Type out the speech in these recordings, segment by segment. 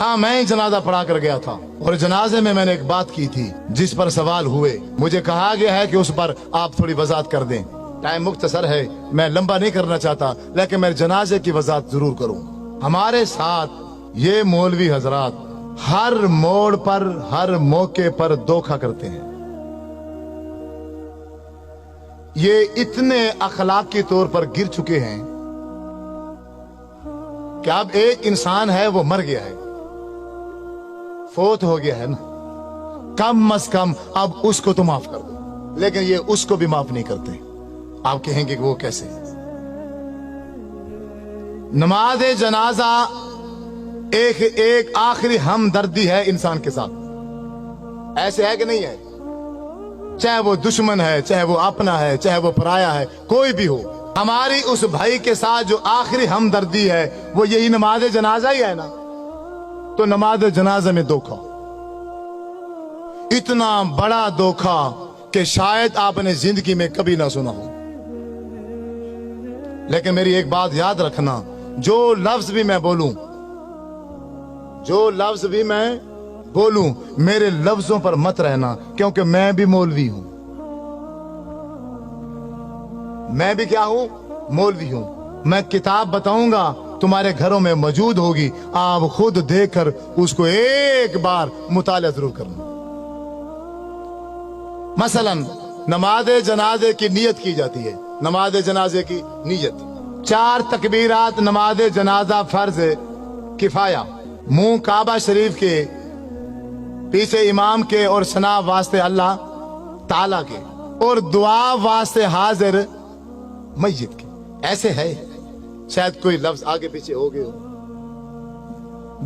हाँ, मैं जनाजा पढ़ा कर गया था और जनाजे में मैंने एक बात की थी जिस पर सवाल हुए। मुझे कहा गया है कि उस पर आप थोड़ी वजाहत कर दें। टाइम मुख्तसर है, मैं लंबा नहीं करना चाहता, लेकिन मैं जनाजे की वजाहत जरूर करूं। हमारे साथ ये मौलवी हजरात हर मोड़ पर, हर मौके पर धोखा करते हैं। ये इतने अखलाकी तौर पर गिर चुके हैं कि अब एक इंसान है, वो मर गया है, फोत हो गया है ना, कम अज कम अब उसको तो माफ कर दो, लेकिन ये उसको भी माफ नहीं करते। आप कहेंगे कि वो कैसे? नमाज जनाजा एक आखिरी हमदर्दी है इंसान के साथ। ऐसे है कि नहीं है? चाहे वो दुश्मन है, चाहे वो अपना है, चाहे वो पराया है, कोई भी हो, हमारी उस भाई के साथ जो आखिरी हमदर्दी है वो यही नमाज जनाजा ही है ना। तो नमाज जनाजा में धोखा, इतना बड़ा धोखा कि शायद आपने जिंदगी में कभी ना सुना हो। लेकिन मेरी एक बात याद रखना, जो लफ्ज भी मैं बोलूं, जो लफ्ज भी मैं बोलूं, मेरे लफ्जों पर मत रहना, क्योंकि मैं भी मौलवी हूं। मैं भी क्या हूं? मौलवी हूं। मैं किताब बताऊंगा, तुम्हारे घरों में मौजूद होगी, आप खुद देखकर उसको एक बार मुताला जरूर करना। मसलन नमाज जनाजे की नियत की जाती है। नमाज जनाजे की नियत 4 तकबीरात नमाज जनाजा फर्ज किफाया, मुंह काबा शरीफ के, पीछे इमाम के और सना वास्ते अल्लाह ताला के, और दुआ वास्ते हाजिर मस्जिद के। ऐसे है, शायद कोई लफ्ज आगे पीछे हो गए हो।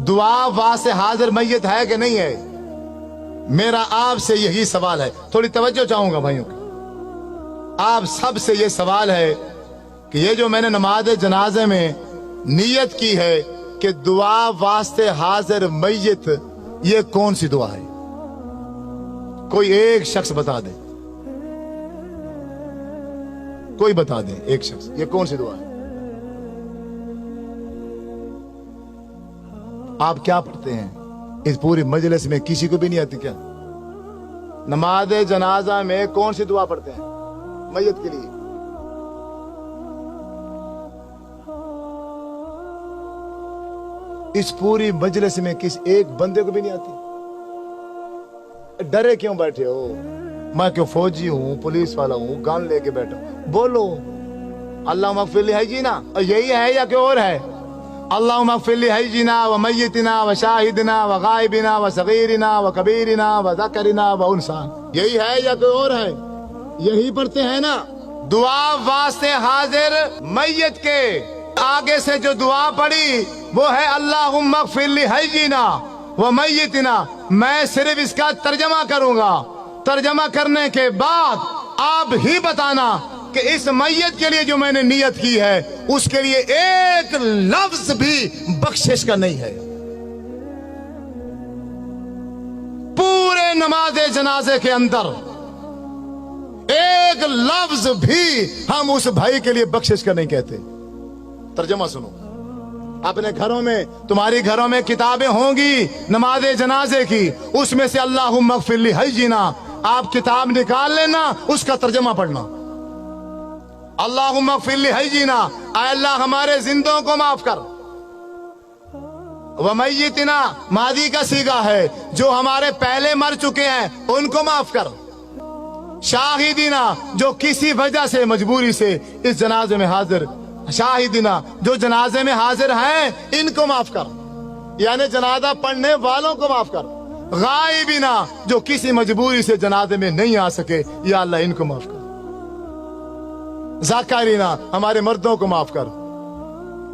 दुआ वास्ते हाजिर मस्जिद है कि नहीं है? मेरा आपसे यही सवाल है, थोड़ी तवज्जो चाहूंगा भाइयों की। आप सब से ये सवाल है कि ये जो मैंने नमाज जनाजे में नियत की है कि दुआ वास्ते हाजिर मय्यत, ये कौन सी दुआ है? कोई एक शख्स बता दे, कोई बता दे एक शख्स, ये कौन सी दुआ है? आप क्या पढ़ते हैं? इस पूरी मजलिस में किसी को भी नहीं आती क्या? नमाज जनाजा में कौन सी दुआ पढ़ते हैं मय्यत के लिए? इस पूरी मजलिस में किस एक बंदे को भी नहीं आती? डरे क्यों बैठे हो? मैं क्यों फौजी हूं, पुलिस वाला हूं, गन लेके बैठा हूं? बोलो अल्लाह मगफिर है जी ना, यही है या कोई और है? अल्लाह मगफिर है जी ना, व मय्यतिना व शाहिदना व गायबिना व सगीरना व कबीरना व ज़करना व उनसा, यही है या कोई और है? यही पढ़ते हैं ना। दुआ वास्ते हाजिर मय्यत के आगे से जो दुआ पड़ी वो है अल्लाहुम्मा ग़फ़िर ली हय्यिना व मय्यितिना। मैं सिर्फ इसका तर्जमा करूंगा, तर्जमा करने के बाद आप ही बताना कि इस मय्यत के लिए जो मैंने नियत की है उसके लिए एक लफ्ज भी बख्शिश का नहीं है। पूरे नमाज जनाजे के अंदर एक लफ्ज भी हम उस भाई के लिए बख्शिश का नहीं कहते। तर्जमा सुनो, अपने घरों में, तुम्हारी घरों में किताबें होंगी नमाज जनाजे की, उसमें से अल्लाहुम्मा ग़फ़िर ली हय्यिना, आप किताब निकाल लेना, उसका तर्जमा पढ़ना। अल्लाहुम्मा ग़फ़िर ली हय्यिना, ऐ अल्लाह हमारे जिंदों को माफ कर। व मय्यितिना मादी का सीगा है, जो हमारे पहले मर चुके हैं उनको माफ कर। शाहिदीना, जो किसी वजह से मजबूरी से इस जनाजे में हाजिर, शाहिदीना जो जनाजे में हाजिर हैं इनको माफ कर, यानी जनाजा पढ़ने वालों को माफ कर। गायबीना, जो किसी मजबूरी से जनाजे में नहीं आ सके, या अल्लाह इनको माफ कर। ज़ाकरीना, हमारे मर्दों को माफ कर।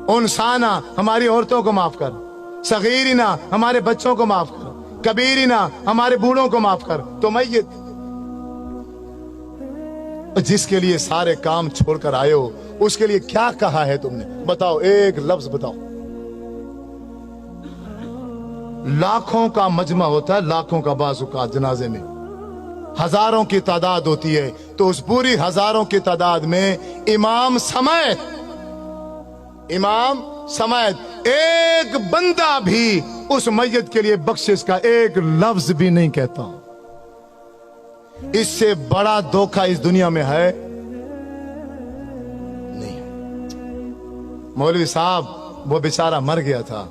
उनसाना, हमारी औरतों को माफ कर। सगीरीना, हमारे बच्चों को माफ कर। कबीरीना, हमारे बूढ़ों को माफ कर। तो मय्यत जिसके लिए सारे काम छोड़कर आए हो, उसके लिए क्या कहा है तुमने? बताओ, एक लफ्ज बताओ। लाखों का मजमा होता है, लाखों का बाज़-ओ-क़ात जनाजे में हजारों की तादाद होती है, तो उस पूरी हजारों की तादाद में इमाम समेत एक बंदा भी उस मैयत के लिए बख्शिश का एक लफ्ज भी नहीं कहता। इससे बड़ा धोखा इस दुनिया में है नहीं। मौलवी साहब वो बेचारा मर गया था,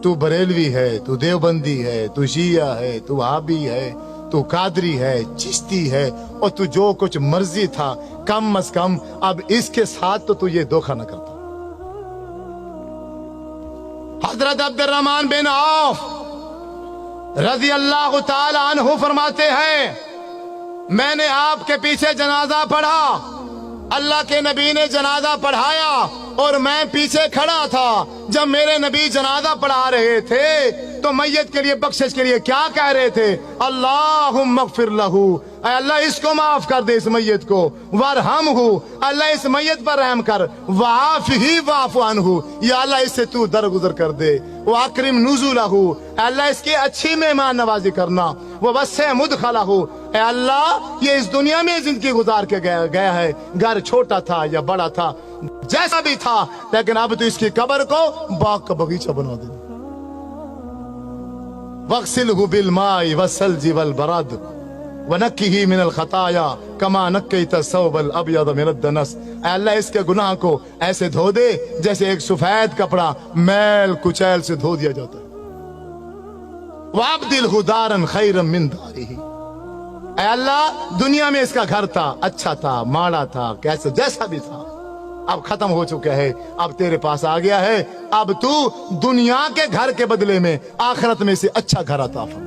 तू बरेलवी है, तू देवबंदी है, तू शिया है, तू वहाबी है, तू कादरी है, चिश्ती है, और तू जो कुछ मर्जी था, कम अज कम अब इसके साथ तो तू ये धोखा न करता। हजरत अब्दुर्रहमान बिन औफ रजी अल्लाह ताला अन्हु फरमाते हैं, मैंने आपके पीछे जनाजा पढ़ा, अल्लाह के नबी ने जनाजा पढ़ाया और मैं पीछे खड़ा था। जब मेरे नबी जनाजा पढ़ा रहे थे तो मैयत के लिए बख्शिश के लिए क्या कह रहे थे? अल्लाहुम्मा अग़फ़िर लहू, अल्लाह इसको माफ कर दे, इस मैयत को, वरहमहू, अल्लाह इस मैयत पर रहम कर, वाफ़िही वाफ़ु अन्हु, या अल्लाह इससे तू दरगुजर कर दे, वाकरिम नुज़ुलहू, अल्लाह इसकी अच्छी मेहमान नवाजी करना, ववस्सिअ मुदखलहू, अल्लाह ये इस दुनिया में जिंदगी गुजार के गया है, घर छोटा था या बड़ा था, जैसा भी था, लेकिन अब तो इसकी कब्र को बाग का बगीचा बना दे। वग़सिलहु बिलमाई वस्सल्जी वलबरद वनक्किही मिनल खताया कमा नक्कैता सौबल अबयद मिनद दनस, अल्लाह इसके गुनाह को ऐसे धो दे जैसे एक सफेद कपड़ा मैल कुचैल से धो दिया जाता है। वअब्दिलहु दारन खैरन मिन दारिही, अल्लाह दुनिया में इसका घर था, अच्छा था, माड़ा था, कैसे जैसा भी था, अब खत्म हो चुका है, अब तेरे पास आ गया है, अब तू दुनिया के घर के बदले में आखिरत में से अच्छा घर अता फरमा।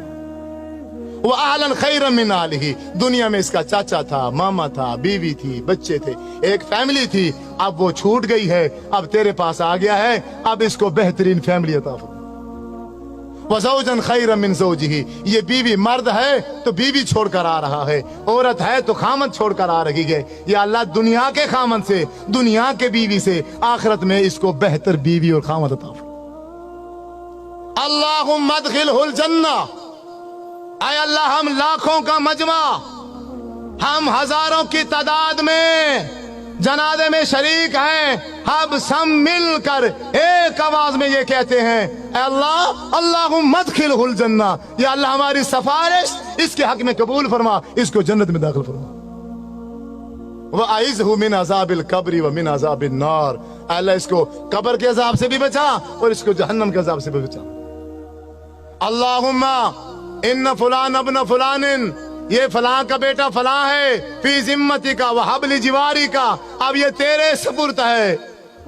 वो आहलन खैरन मिन आलिही, दुनिया में इसका चाचा था, मामा था, बीवी थी, बच्चे थे, एक फैमिली थी, अब वो छूट गई है, अब तेरे पास आ गया है, अब इसको बेहतरीन फैमिली अता फरमा। वज़ौजन खैरन मिन ज़ौजिही, ये बीवी मर्द है तो बीवी छोड़कर आ रहा है, औरत है तो खामद छोड़कर आ रही है, या अल्लाह दुनिया के खामद से, दुनिया के बीवी से आखिरत में इसको बेहतर बीवी और खामद अता फरमा। अल्लाहुम्मा अदखिलहुल जन्ना, ऐ अल्लाह हम लाखों का मजमा, हम हजारों की तादाद में जनाजे में शरीक हैं, हम सब मिलकर एक आवाज में ये कहते हैं, अल्लाह अल्लाहुम्मा अदखिलहुल जन्ना, या अल्लाह हमारी सिफारिश इसके हक में कबूल फरमा, इसको जन्नत में दाखिल फरमा। वअइज़हु मिन अज़ाबिल कब्रि व मिन अज़ाबिन नार, अल्लाह इसको कब्र के अजाब से भी बचा और इसको जहन्नम के अजाब से भी बचा। अल्लाहुम्मा इन्न फुलान अब्न फुलानिन, ये फलां का बेटा फलां है, फी जिम्मती का वहबली जिवारी का, अब ये तेरे सुपुर्द है,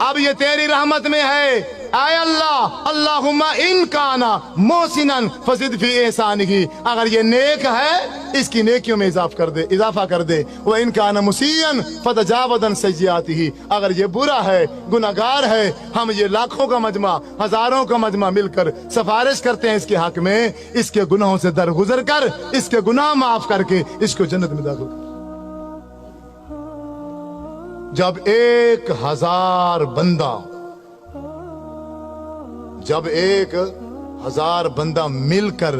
अब ये तेरी रहमत में है। आय अल्लाह अल्लाहुम्मा इन काना मोहसिनन फज़िद फी एहसानिही, अगर ये नेक है इसकी नेकियों में इजाफा कर दे, वो इन काना मुसीअन फतजावदन सय्यातिही, अगर ये बुरा है, गुनाहगार है, हम ये लाखों का मजमा, हजारों का मजमा मिलकर सिफारिश करते हैं इसके हक में, इसके गुनाहों से दरगुजर कर, इसके गुनाह माफ करके इसको जन्नत में दाखिल कर। जब 1000 बंदा, जब 1000 बंदा मिलकर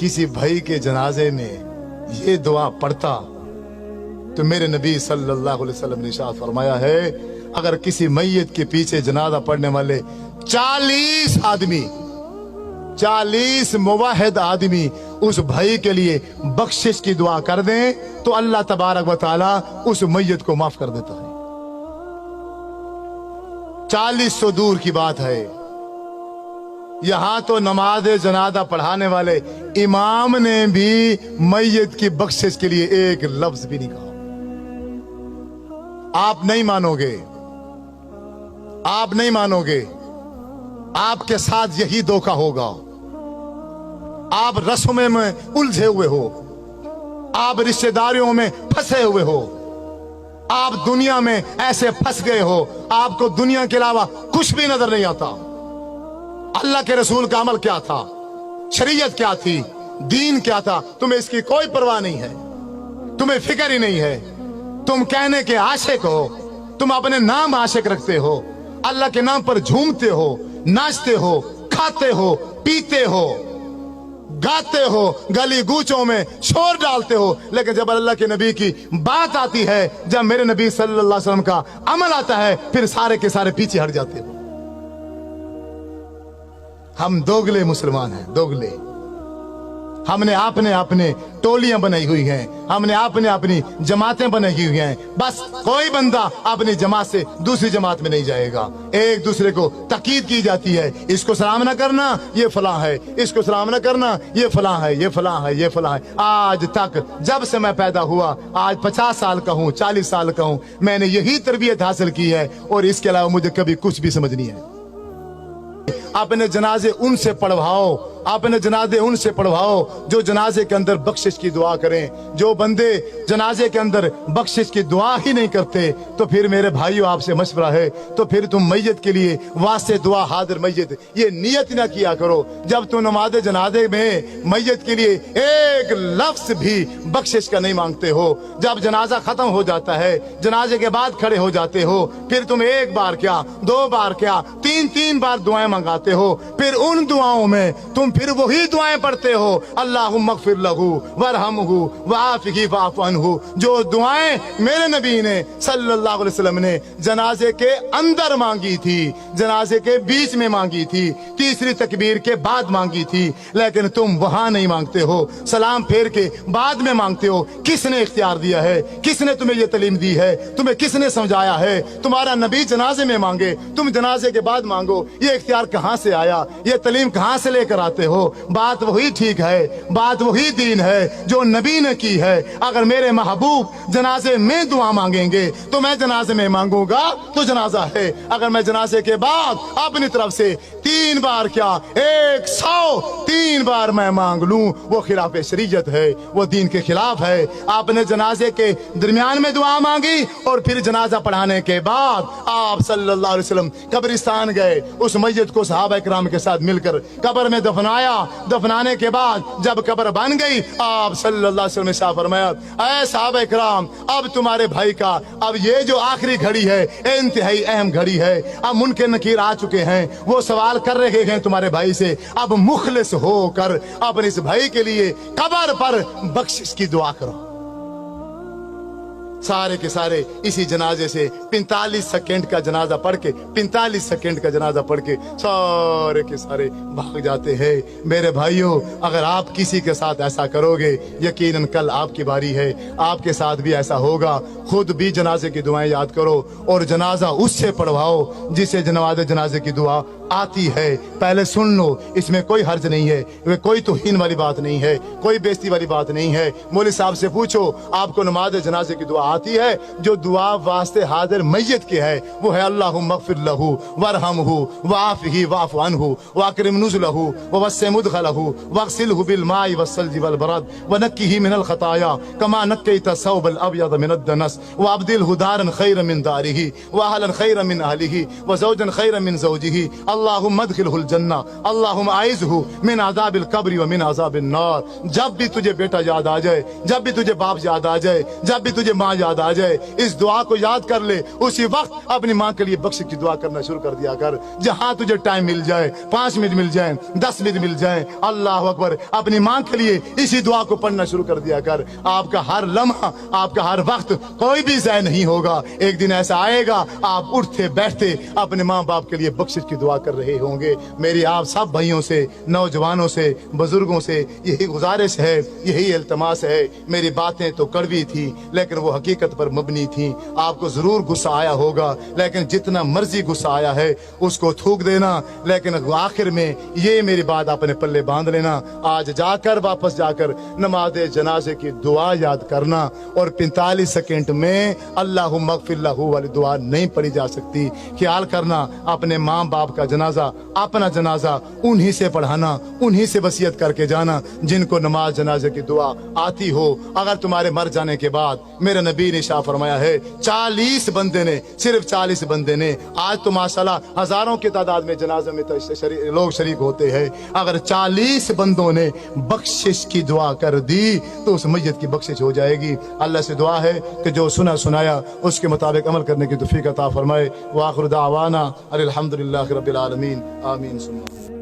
किसी भाई के जनाजे में ये दुआ पढ़ता, तो मेरे नबी सल्लल्लाहु अलैहि वसल्लम ने इरशाद फरमाया है, अगर किसी मैयत के पीछे जनाजा पढ़ने वाले 40 आदमी, 40 मुवाहिद आदमी उस भाई के लिए बख्शिश की दुआ कर दें तो अल्लाह तबारक व तआला उस मैयत को माफ कर देता है। 40 तो दूर की बात है, यहां तो नमाज जनाजा पढ़ाने वाले इमाम ने भी मैयत की बख्शिश के लिए एक लफ्ज भी नहीं कहा। आप नहीं मानोगे, आप नहीं मानोगे, आपके साथ यही धोखा होगा। आप रस्मों में उलझे हुए हो, आप रिश्तेदारियों में फंसे हुए हो, आप दुनिया में ऐसे फंस गए हो, आपको दुनिया के अलावा कुछ भी नजर नहीं आता। अल्लाह के रसूल का अमल क्या था, शरीयत क्या थी, दीन क्या था, तुम्हें इसकी कोई परवाह नहीं है, तुम्हें फिक्र ही नहीं है। तुम कहने के आशिक हो, तुम अपने नाम आशिक रखते हो, अल्लाह के नाम पर झूमते हो, नाचते हो, खाते हो, पीते हो, गाते हो, गली गूचों में शोर डालते हो, लेकिन जब अल्लाह के नबी की बात आती है, जब मेरे नबी सल्लल्लाहु अलैहि वसल्लम का अमल आता है, फिर सारे के सारे पीछे हट जाते हो। हम दोगले मुसलमान हैं, दोगले। हमने आपने अपने टोलियां बनाई हुई हैं, हमने आपने अपनी जमातें बनाई हुई हैं। बस कोई बंदा अपनी जमात से दूसरी जमात में नहीं जाएगा। एक दूसरे को तकीद की जाती है, इसको सलाम न करना ये फलां है, इसको सलाम न करना ये फलां है, ये फलां है, ये फलां है। आज तक जब से मैं पैदा हुआ, आज 50 साल का हूँ, 40 साल का हूँ, मैंने यही तरबियत हासिल की है और इसके अलावा मुझे कभी कुछ भी समझ नहीं है। अपने जनाजे उनसे पढ़वाओ, अपने जनाजे उनसे पढ़वाओ जो जनाजे के अंदर बख्शिश की दुआ करें। जो बंदे जनाजे के अंदर बख्शिश की दुआ ही नहीं करते, तो फिर मेरे भाइयों आपसे मशवरा है, तो फिर तुम मैयत के लिए वास्ते दुआ हाजिर मैयत ये नियत ना किया करो। जब तुम नमाज जनाजे में मैयत के लिए एक लफ्ज भी बख्शिश का नहीं मांगते हो, जब जनाजा खत्म हो जाता है, जनाजे के बाद खड़े हो जाते हो, फिर तुम एक बार क्या, 2 बार क्या, 3 बार दुआएं मंगाते हो। फिर उन दुआओं में तुम फिर वही दुआएं पढ़ते हो, अल्लाहुम्मा अग़फ़िर लहू वरहमहू वआफ़िही वअफ़ु अन्हु। जो दुआएं मेरे नबी ने सल्लल्लाहु अलैहि वसल्लम ने जनाजे के अंदर मांगी थी, जनाजे के बीच में मांगी थी, तीसरी तकबीर के बाद मांगी थी, लेकिन तुम वहां नहीं मांगते हो, सलाम फेर के बाद में मांगते हो। किसने इख्तियार दिया है? किसने तुम्हें ये तालीम दी है? तुम्हें किसने समझाया है? तुम्हारा नबी जनाजे में मांगे, तुम जनाजे के बाद मांगो, ये इख्तियार कहां से आया? ये तालीम कहां से लेकर आते हो? बात वही ठीक है, बात वही दीन है जो नबी ने की है। अगर मेरे महबूब जनाजे में दुआ मांगेंगे तो मैं जनाजे में मांगूंगा तो जनाजा है। अगर मैं जनाजे के बाद अपनी तरफ से 3 बार क्या 103 बार मैं मांग लूं, वो खिलाफ शरीयत है, वो दीन के खिलाफ है। आपने जनाजे के दरमियान में दुआ मांगी और फिर जनाजा पढ़ाने के बाद आप सल्लल्लाहु अलैहि वसल्लम कब्रिस्तान गए, उस मैयत को सहाबा इकराम के साथ मिलकर कब्र में दफनाया। दफनाने के बाद जब कब्र बन गई, आप सल्लल्लाहु अलैहि वसल्लम ने शाह फरमाया, ऐ सहाबा इकराम, अब तुम्हारे भाई का अब ये जो आखिरी घड़ी है, इंतहाई अहम घड़ी है। अब मुनकर नकीर आ चुके हैं, वो सवाल कर रहे हैं तुम्हारे भाई से, अब मुखलिस होकर अपने इस भाई के लिए कब्र पर बख्शिश की दुआ करो। सारे के सारे इसी जनाजे से 45 सेकंड का जनाजा पढ़ के 45 सेकंड का जनाजा पढ़ के सारे के सारे भाग जाते हैं। मेरे भाइयों, अगर आप किसी के साथ ऐसा करोगे, यकीनन कल आपकी बारी है, आपके साथ भी ऐसा होगा। खुद भी जनाजे की दुआएं याद करो और जनाजा उससे पढ़वाओ जिसे जनाजे की दुआ आती है। पहले सुन लो, इसमें कोई हर्ज नहीं है, कोई तौहीन वाली बात नहीं है, कोई बेइज्जती वाली बात नहीं है। मौलवी साहब से पूछो, आपको नमाज जनाजे की दुआ आती है? जो दुआ वास्ते हाजिर मैयत के है वो है अल्लाहुम्मा अग़फ़िर लहू वरहमहू वआफ़िही वअफ़ु अन्हु वअकरिम नुज़ुलहू ववस्सिअ मुदख़लहू वग़सिलहू बिलमाइ वस्सल्जि वलबरद वनक्किही मिनल ख़ताया कमा नक्कैता सौबल अब्यद मिनद दनस वअब्दिलहू दारन ख़ैरन मिन दारिही वअहलन ख़ैरन मिन अहलिही वज़ौजन ख़ैरन मिन ज़ौजिही अल्लाहुम्मा अदखिलहुल जन्नह अल्लाहुम्मा आइज़हू मिन अज़ाबिल क़ब्र व मिन अज़ाबिन नार। जब भी तुझे बेटा याद आ जाए, जब भी तुझे बाप याद आ जाए, जब भी तुझे माँ याद आ जाए, इस दुआ को याद कर ले। उसी वक्त अपनी माँ के लिए बख्शिश की दुआ करना शुरू कर दिया कर। जहां तुझे टाइम मिल जाए, 5 मिनट मिल जाए, 10 मिनट मिल जाए, अल्लाह अकबर, अपनी माँ के लिए इसी दुआ को पढ़ना शुरू कर दिया कर। आपका हर लम्हा, आपका हर वक्त कोई भी ज़ाय नहीं होगा। एक दिन ऐसा आएगा, आप उठते बैठते अपने माँ बाप के लिए बख्शिश की दुआ कर रहे होंगे। मेरी आप सब भाइयों से, नौजवानों से, बुजुर्गों से यही गुजारिश है, यही इल्तमास है। मेरी बातें तो कड़वी थी लेकिन वो हकीकत पर मबनी थी। आपको जरूर गुस्सा आया होगा, लेकिन जितना मर्जी गुस्सा आया है उसको थूक देना, लेकिन आखिर में ये मेरी बात अपने पल्ले बांध लेना। आज जाकर वापस जाकर नमाज जनाजे की दुआ याद करना और 45 सेकंड में अल्लाहुम्मा अग़फ़िर लहू वाली दुआ नहीं पढ़ी जा सकती। ख्याल करना, अपने माँ बाप का जनाजा, अपना जनाजा उन्हीं से पढ़ाना, उन्हीं से वसीयत करके जाना जिनको नमाज जनाजे की दुआ आती हो। अगर तुम्हारे मर जाने के बाद, मेरे नबी ने शाह फरमाया है, 40 बंदे ने, सिर्फ 40 बंदे ने, आज तो माशाल्लाह हजारों की तादाद में जनाजे में तो लोग शरीक होते हैं, अगर 40 बंदों ने बख्शिश की दुआ कर दी तो उस मैयत की बख्शिश हो जाएगी। अल्लाह से दुआ है कि जो सुना सुनाया उसके मुताबिक अमल करने की तौफीक अता फरमाए। व आखिर दावाना अनिल हम्दुलिल्लाहि रब्बिल आलमीन, आमीन सुम्मा।